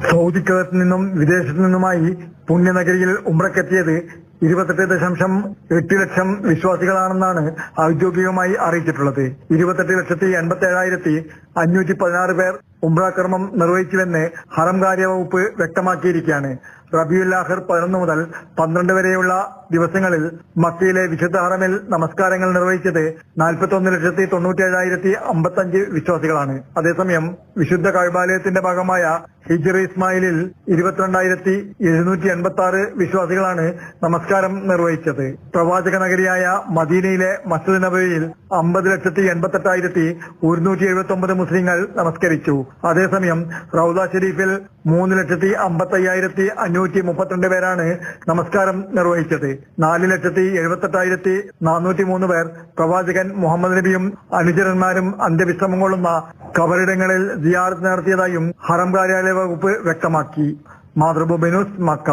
സൗദിക്കകത്ത് നിന്നും വിദേശത്തു നിന്നുമായി പുണ്യനഗരിയിൽ ഉംറക്കെത്തിയത് 28.8 ലക്ഷം വിശ്വാസികളാണെന്നാണ് ഔദ്യോഗികമായി അറിയിച്ചിട്ടുള്ളത്. 28,87,516 പേർ ഉംറ കർമ്മം നിർവഹിച്ചുവെന്ന് ഹറം കാര്യവകുപ്പ് വ്യക്തമാക്കിയിരിക്കുകയാണ്. റബിയുൽ ആഖിർ 11 മുതൽ 12 വരെയുള്ള ദിവസങ്ങളിൽ മക്കയിലെ വിശുദ്ധ ഹറമിൽ നമസ്കാരങ്ങൾ നിർവഹിച്ചത് 41,97,055 വിശ്വാസികളാണ്. അതേസമയം വിശുദ്ധ കഅബാലയത്തിന്റെ ഭാഗമായ ഹിജ്ർ ഇസ്മായിലിൽ 22,786 വിശ്വാസികളാണ് നമസ്കാരം നിർവഹിച്ചത്. പ്രവാചക നഗരിയായ മദീനയിലെ മസ്ജിദ് നബവിയിൽ 50,88,179 മുസ്ലിങ്ങൾ നമസ്കരിച്ചു. അതേസമയം റൗദ ഷരീഫിൽ 3,55,532 പേരാണ് നമസ്കാരം നിർവഹിച്ചത്. 4,78,403 പേർ പ്രവാചകൻ മുഹമ്മദ് നബിയും അനുചരന്മാരും അന്ത്യവിശ്രമം കൊള്ളുന്ന ഖബറിടങ്ങളിൽ സിയാറത്ത് നടത്തിയതായും ഹറം കാര്യാലയ വകുപ്പ് വ്യക്തമാക്കി. Mathrubhumi news, Mecca.